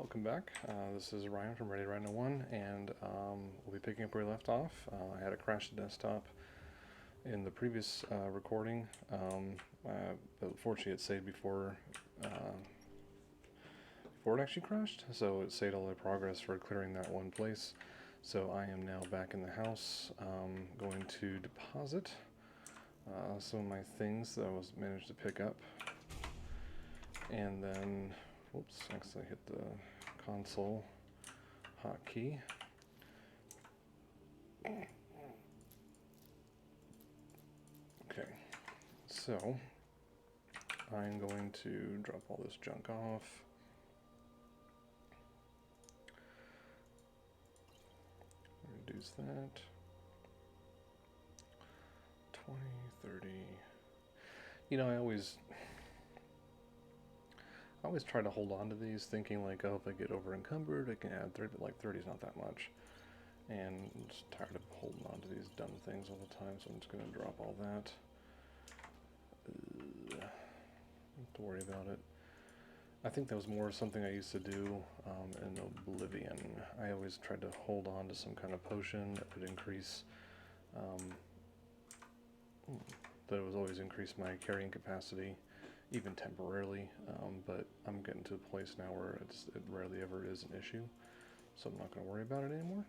Welcome back. This is Ryan from Ready to Ride 1, and we'll be picking up where we left off. I had a crashed desktop in the previous recording, but fortunately it saved before it actually crashed, so it saved all the progress for clearing that one place. So I am now back in the house, going to deposit some of my things that I managed to pick up, and then. Whoops, accidentally hit the console hotkey. Okay, so I'm going to drop all this junk off. Reduce that. 20, 30. You know, I always try to hold on to these thinking like, oh, if I get over encumbered, I can add 30, but like 30 is not that much. And I'm just tired of holding on to these dumb things all the time, so I'm just going to drop all that. Don't have to worry about it. I think that was more something I used to do in Oblivion. I always tried to hold on to some kind of potion that would increase, my carrying capacity, even temporarily, but I'm getting to a place now where it rarely ever is an issue, so I'm not going to worry about it anymore.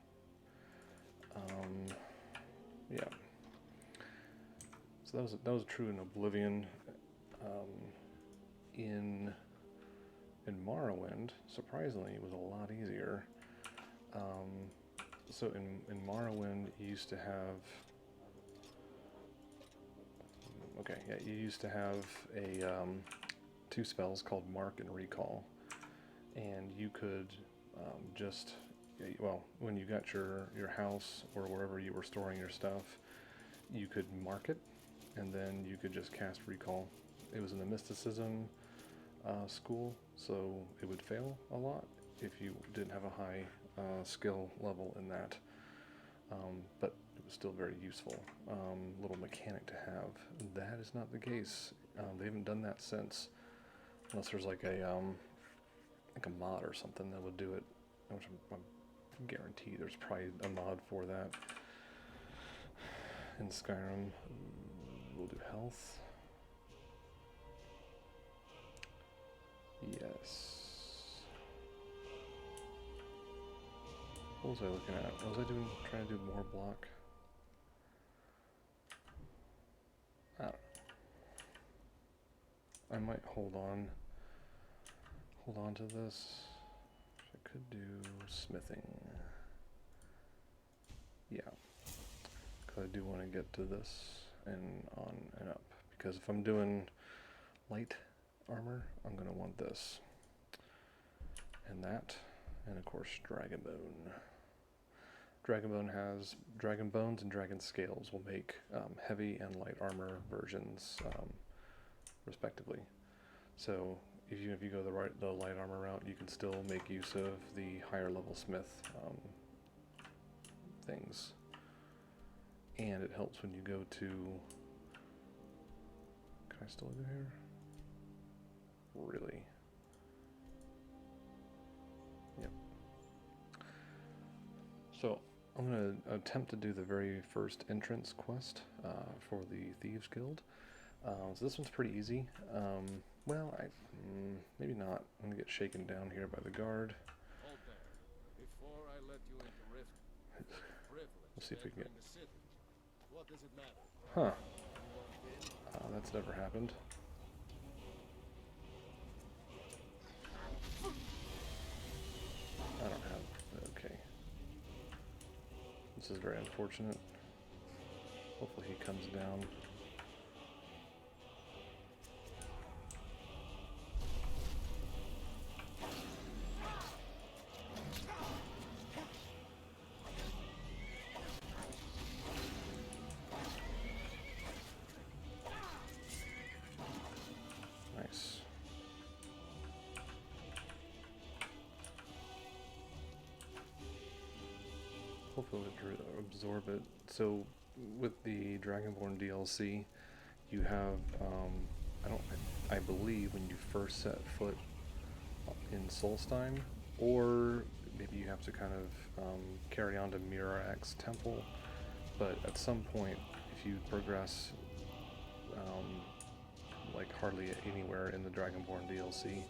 Yeah. So that was true in Oblivion. In Morrowind, surprisingly, it was a lot easier. So in Morrowind, you used to have. Okay, yeah, you used to have two spells called Mark and Recall, and you could when you got your house or wherever you were storing your stuff, you could mark it, and then you could just cast Recall. It was in the Mysticism school, so it would fail a lot if you didn't have a high skill level in that. But it was still very useful little mechanic to have. That is not the case. They haven't done that since, unless there's like a mod or something that would do it, which I'm guaranteed there's probably a mod for that in Skyrim. We'll do health. Yes. What was I looking at? Was I trying to do more block? I don't know. I might hold on to this. I could do smithing. Yeah, because I do want to get to this and on and up. Because if I'm doing light armor, I'm going to want this and that, and of course Dragonbone. Dragon bones and dragon scales will make heavy and light armor versions, respectively. So if you go the light armor route, you can still make use of the higher level smith things, and it helps when you go to. Can I still go here? Really? Yep. So I'm going to attempt to do the very first entrance quest for the Thieves Guild. So this one's pretty easy. Well, maybe not. I'm going to get shaken down here by the guard. Hold there. Before I let you into Rift, We'll see if we can get. What does it matter? Huh. That's never happened. I don't have. Okay. This is very unfortunate. Hopefully he comes down. Nice. Hopefully it'll absorb it. So with the Dragonborn DLC, you have I believe when you first set foot in Solstheim, or maybe you have to kind of carry on to Mirak's temple. But at some point, if you progress um, like hardly anywhere in the Dragonborn DLC,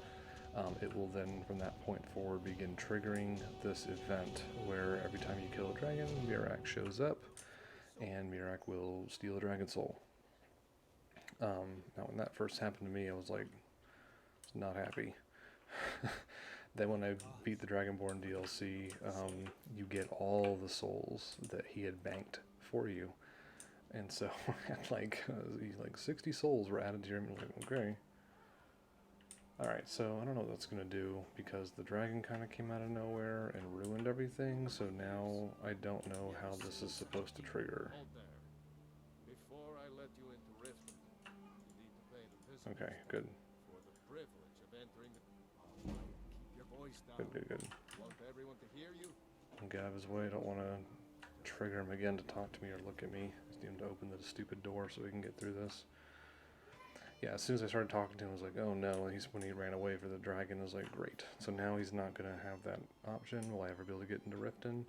it will then, from that point forward, begin triggering this event where every time you kill a dragon, Mirak shows up, and Mirak will steal a dragon soul. Now, when that first happened to me, I was like, not happy. Then when I beat the Dragonborn DLC, you get all the souls that he had banked for you. And so, like 60 souls were added to your inventory. Like, okay. Alright, so I don't know what that's going to do, because the dragon kind of came out of nowhere and ruined everything, so now I don't know how this is supposed to trigger. Hold there. Before I let you into Riften, you need to pay the visitor Okay, good. for the privilege of entering the... All right, keep your voice down. Good. Want everyone to hear you? I'll get out of his way. I don't want to trigger him again to talk to me or look at me. I just need him to open the stupid door so we can get through this. Yeah, as soon as I started talking to him, I was like, oh no, and when he ran away for the dragon, I was like, great. So now he's not going to have that option. Will I ever be able to get into Riften?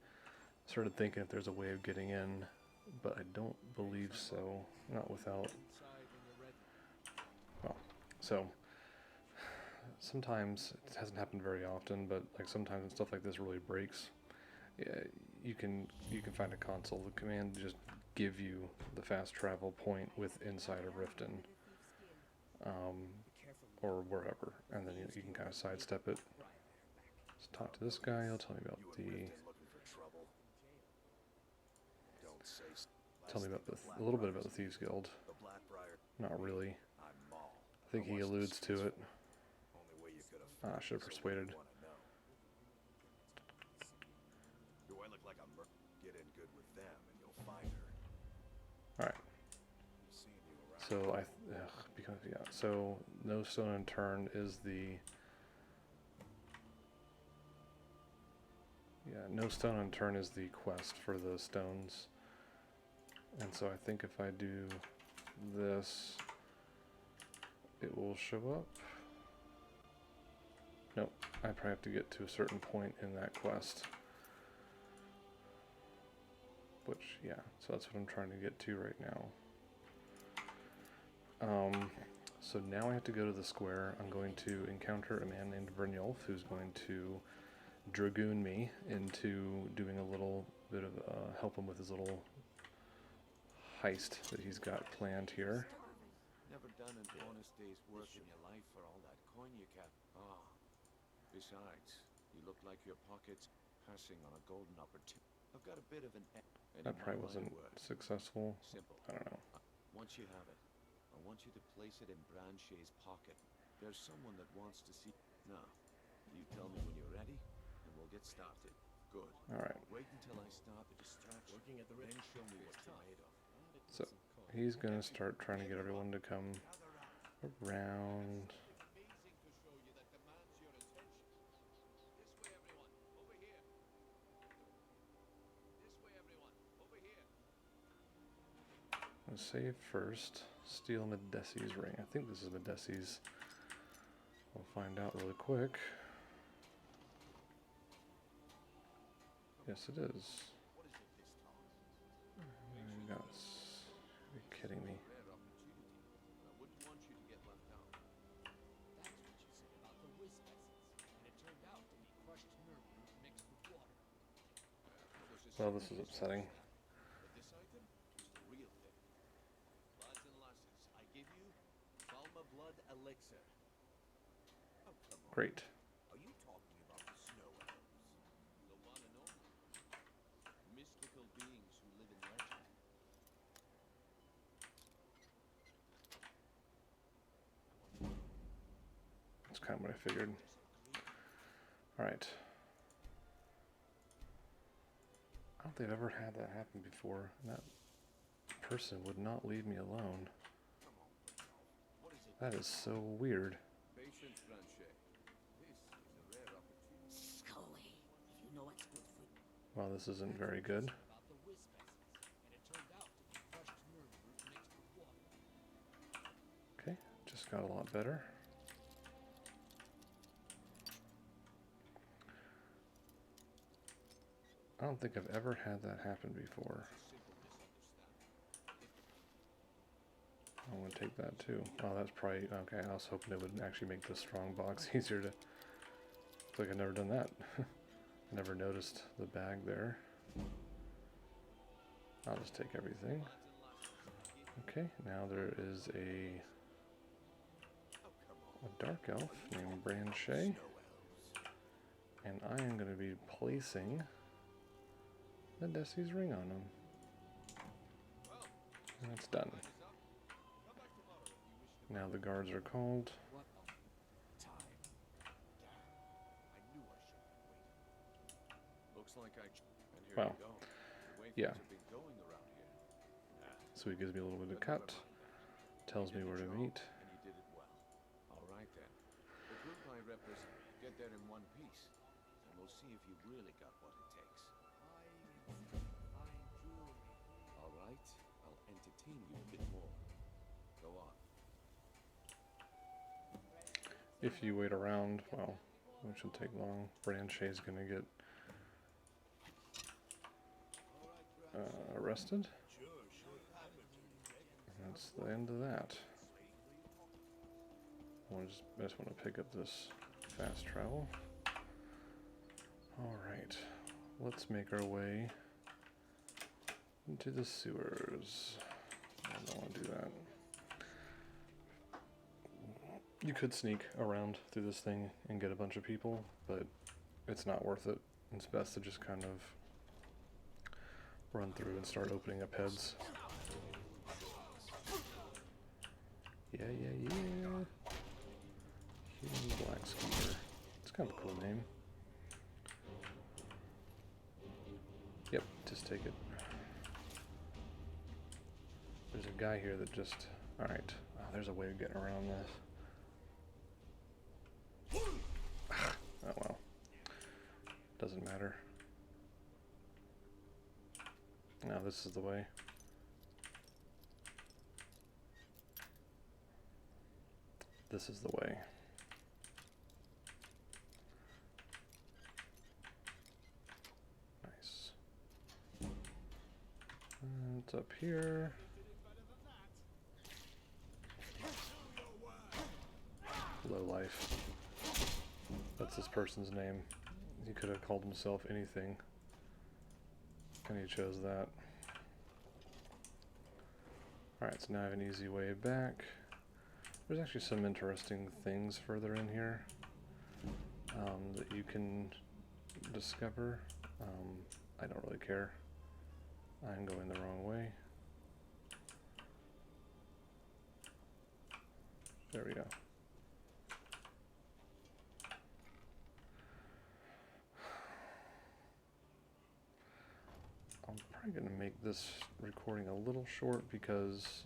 Started thinking if there's a way of getting in, but I don't believe so. Not without... Well, so... Sometimes, it hasn't happened very often, but like sometimes when stuff like this really breaks, yeah, you can find a console. The command just give you the fast travel point with inside of Riften. Or wherever, and then you can kind of sidestep it. Let's talk to this guy. He'll tell me about a little bit about the Thieves Guild. Not really. I think he alludes to it. I should have persuaded. Alright. So so No Stone Unturned is the... Yeah, No Stone Unturned is the quest for the stones. And so I think if I do this, it will show up. Nope, I probably have to get to a certain point in that quest. Which, yeah, so that's what I'm trying to get to right now. So now I have to go to the square. I'm going to encounter a man named Brynjolf, who's going to dragoon me into doing a little bit of help him with his little heist that he's got planned here. Never done an honest day's work in your life for all that coin you kept. Besides, you look like your pocket's passing on a golden opportunity. I've got a bit of an... That probably wasn't successful. Simple. I don't know. Once you have it, I want you to place it in Branche's pocket. There's someone that wants to see... Now, you tell me when you're ready, and we'll get started. Good. Alright. Wait until I start the distraction. Working at the then show me what you're made of. So, he's going to start trying to get everyone to come around. I'm going to save first. Steal Medesi's ring. I think this is Medesi's. We'll find out really quick. Yes, it is. Are you kidding me? Well, this is upsetting. Great. Are you talking about the snow elves? The one and only. Mystical beings who live in legend. That's kind of what I figured. Alright. I don't think I've ever had that happen before. That person would not leave me alone. That is so weird. Patience, Branche. This is a rare opportunity. Scully, you know what's good for you. Well, this isn't very good. Okay, just got a lot better. I don't think I've ever had that happen before. I'm gonna take that too. Oh, that's probably okay. I was hoping it would actually make the strong box easier to. Looks like I've never done that. Never noticed the bag there. I'll just take everything. Okay, now there is a dark elf named Branche, and I am going to be placing the Desi's ring on him. And that's done. Now the guards are called. Looks like and here Wow. you go. The way Yeah. things have been going around here. So he gives me a little bit of cut, tells me where to meet. And you did it well. All right then. The group I represent, get there in one piece, and we'll see if you really got what it takes. All right, I'll entertain you a bit more. Go on. If you wait around, well, it shouldn't take long. Branche's gonna get arrested. And that's the end of that. I just want to pick up this fast travel. Alright, let's make our way into the sewers. I don't want to do that. You could sneak around through this thing and get a bunch of people, but it's not worth it. It's best to just kind of run through and start opening up heads. Yeah. Human Black Skeeter. It's kind of a cool name. Yep, just take it. There's a guy here that just... Alright, there's a way of getting around this. Oh well. Doesn't matter. Now this is the way. This is the way. Nice. It's up here. Low life. That's this person's name. He could have called himself anything, and he chose that. Alright, so now I have an easy way back. There's actually some interesting things further in here that you can discover. I don't really care. I'm going the wrong way. There we go. I'm probably going to make this recording a little short because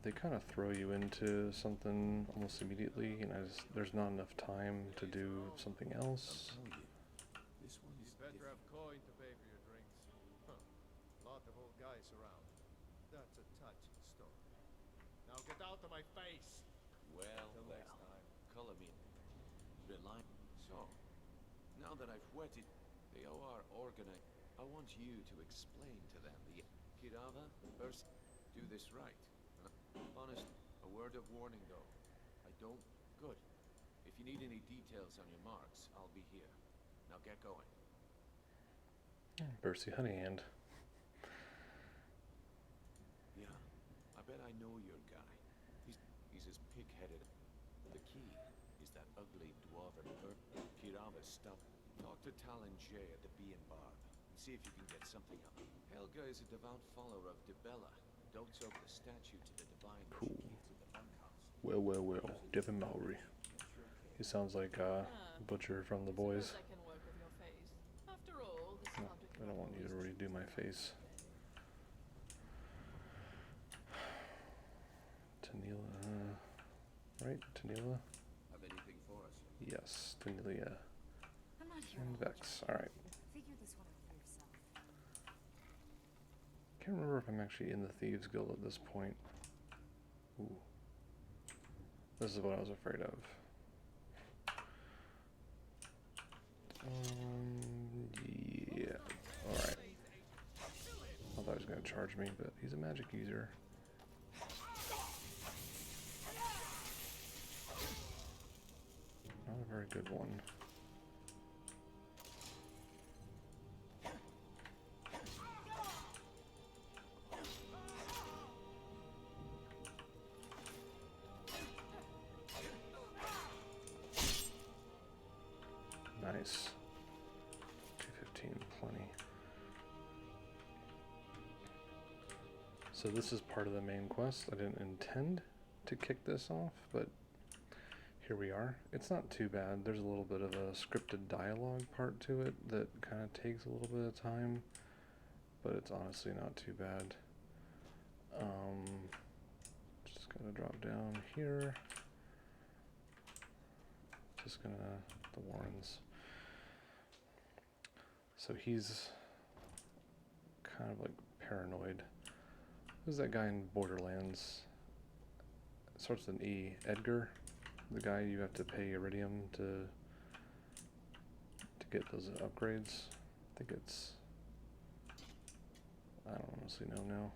they kind of throw you into something almost immediately, and there's not enough time to do something else. This one is Better have coin to pay for your drinks. Huh. Lot of old guys around. That's a touching story. Now get out of my face. well. Color me. So, now that I've wetted, they are organized. I want you to explain to them the Kirava first. Do this right. Honest, a word of warning though. I don't. Good. If you need any details on your marks, I'll be here. Now get going. Bercy Honeyhand. Yeah, I bet I know your guy. He's as pig-headed. The key is that ugly dwarven Kirava stuff. Talk to Talon J at the Bee and Bar and see if you can get something up. Helga is a devout follower of Dibella. Dotes over the statue to the divine. Cool. Well. Devin Mowry. He sounds like Butcher from The Boys. I can work with your face. After all, this No, logic I don't want you to redo my face. Tanila, right? Tanila? Have anything for us? Yes, Tanelia I'm not here. and Vex. Alright. Figure this one out for yourself. Can't remember if I'm actually in the Thieves Guild at this point. Ooh. This is what I was afraid of. Yeah. charge me, but he's a magic user. Not a very good one. Nice. 215, plenty. So this is part of the main quest. I didn't intend to kick this off, but here we are. It's not too bad. There's a little bit of a scripted dialogue part to it that kind of takes a little bit of time, but it's honestly not too bad. Just gonna drop down here. Just gonna, the Warrens. So he's kind of like paranoid. Who's that guy in Borderlands? It starts with an E. Edgar? The guy you have to pay Iridium to get those upgrades. I think it's... I don't honestly know now.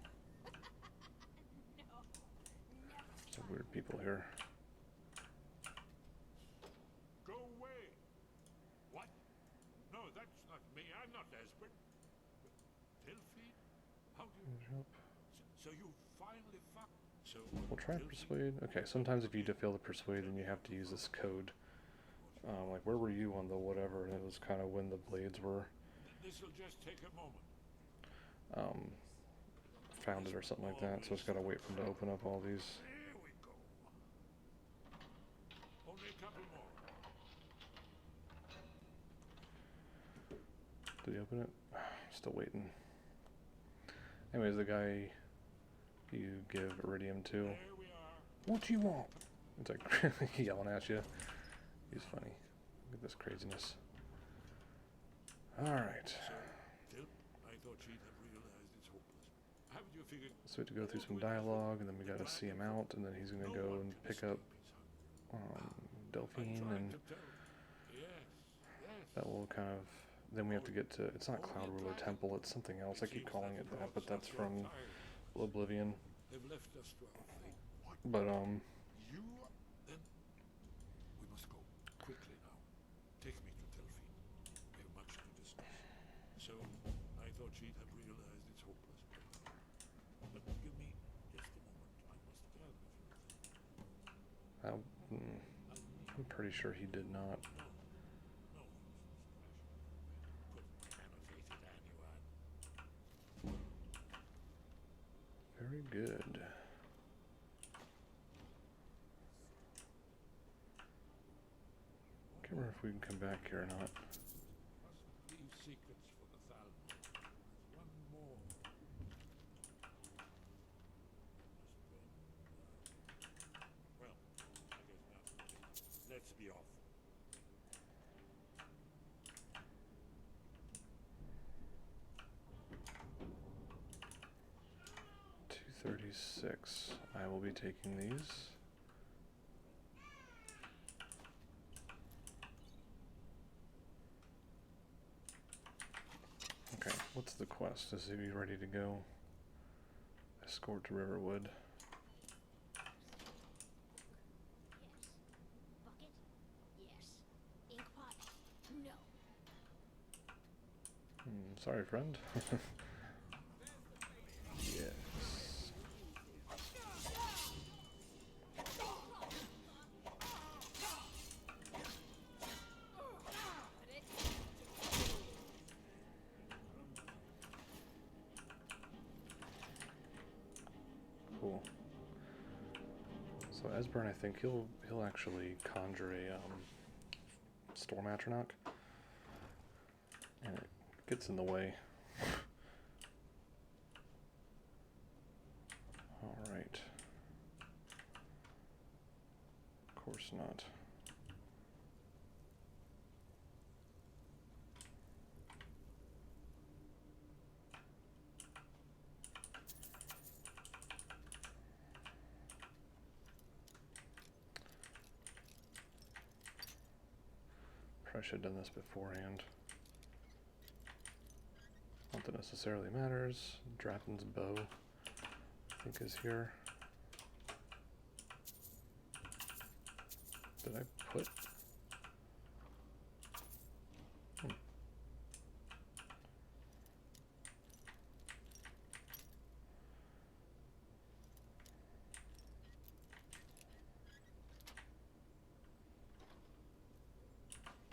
Some weird people here. Go away! What? No, that's not me. I'm not desperate. Delphine? How do you... So you finally fucked... So... We'll try and persuade. Okay, sometimes if you fail to persuade, then you have to use this code. Like, where were you on the whatever? And it was kind of when the blades were This'll just take a moment. founded or something like that. So it's got to wait for them to open up all these. There we go. Only a couple more. Did he open it? Still waiting. Anyways, the guy you give Iridium to. There we are. What do you want? It's like yelling at you. He's funny. Look at this craziness. Alright. So, I thought she'd have realized it's hopeless. Haven't you figured... So we have to go through some dialogue, and then we gotta see him out, and then he's gonna go and pick up Delphine, and that will kind of... Then we have to get to... It's not Cloud Ruler Temple, it's something else. I keep calling it that, but that's from Oblivion. They've left us to our fate. But, You... Then... We must go. Quickly now. Take me to Delphine. We have much to discuss. So, I thought she'd have realized it's hopeless. But give me just a moment. I must gather a few things. I'm pretty sure he did not. No. Put annotated anyone. Very good. Can't remember if we can come back here or not. Must leave secrets for the Thalmor. There's one more. Well, I guess not. Let's be off. $236. I will be taking these. Okay, what's the quest? Is he ready to go? Escort to Riverwood. Yes. Bucket? Yes. Ink pot? No. Sorry, friend. Yes. Cool. So Esbern, I think he'll actually conjure a storm atronach, and it gets in the way. All right. Of course not. Probably should have done this beforehand. Not that necessarily matters. Dragon's bow, I think, is here. Did I put?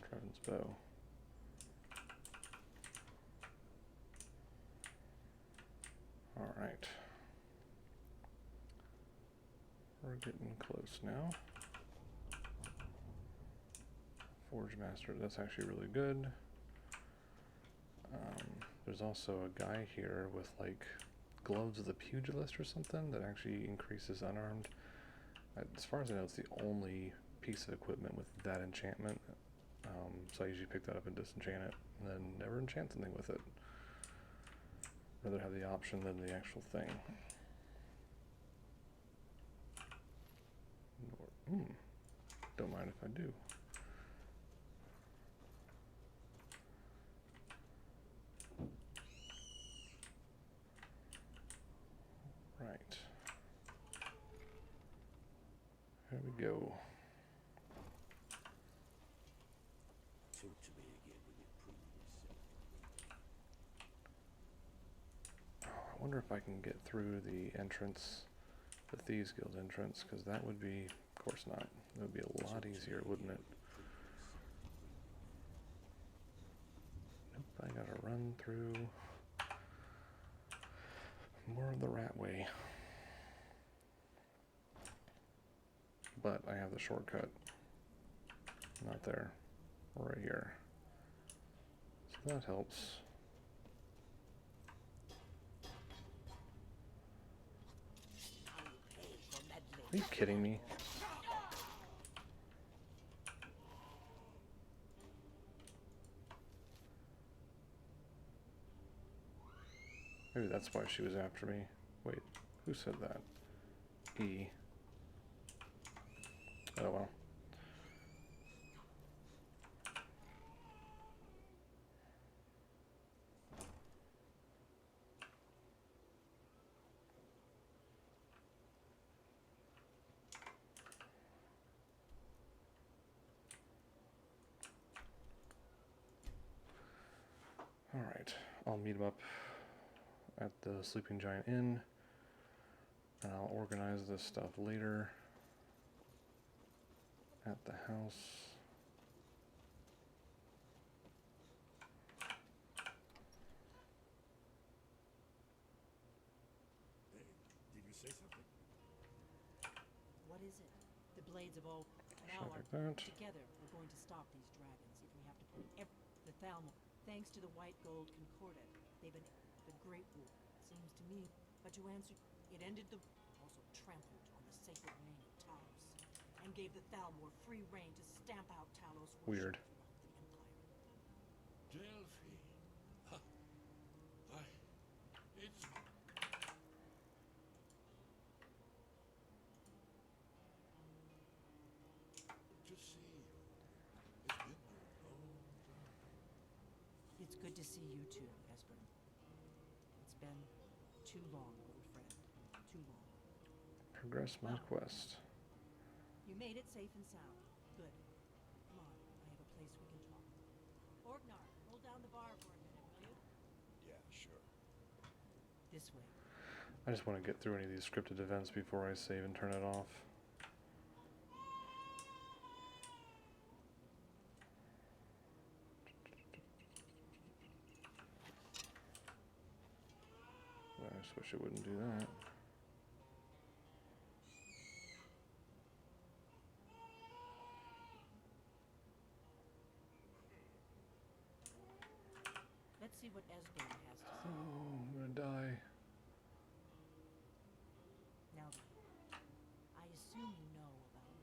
Dragon's bow. All right. We're getting close now. Forge Master, that's actually really good. There's also a guy here with like gloves of the pugilist or something that actually increases unarmed. As far as I know, it's the only piece of equipment with that enchantment. So I usually pick that up and disenchant it, and then never enchant something with it. Rather have the option than the actual thing. Don't mind if I do. Right. Here we go. Talk to me again when you've proven yourself. Oh, I wonder if I can get through the entrance, the Thieves Guild entrance, because that would be, of course not. It would be a lot easier, wouldn't it? Nope, I gotta run through more of the rat way. But I have the shortcut. Not there. Right here. So that helps. Are you kidding me? Maybe that's why she was after me. Wait, who said that? E. Oh well. Alright, I'll meet him up at the Sleeping Giant Inn, and I'll organize this stuff later at the house. Hey, did you say something? What is it? The blades of all now Something are like that. together. We're going to stop these dragons if we have to put the Thalmor. Thanks to the white gold concordat, they've been the Great War. Seems to me, but you answered. It ended the also trampled on the sacred name of Talos, and gave the Thalmor free reign to stamp out Talos Weird. worship throughout the Empire. Delphi. Ha. It's... to see you. It's been a long time. It's good to see you too, Esper. It's been too long, old friend. Too long. Progress my quest. You made it safe and sound. Good. Come on, I have a place we can talk. Orgnar, hold down the bar for a minute, will you? Yeah, sure. This way. I just want to get through any of these scripted events before I save and turn it off. I just wish it wouldn't do that. Let's see what Esbern has to say. Oh, I'm gonna die. Now then, I assume you know about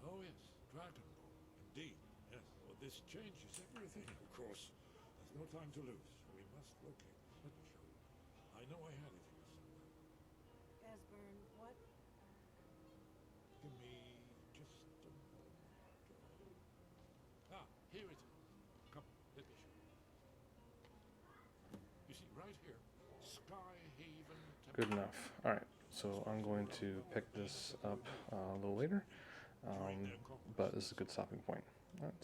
Oh yes, Dragon Ball. Indeed, yes. Well, this changes everything, of course. There's no time to lose. We must locate. Let me show you. I know I had it here somewhere. Esbern, what? Give me just a moment. Ah, here it is. Come, let me show you. Good enough. Alright, so I'm going to pick this up a little later, but this is a good stopping point. Alright.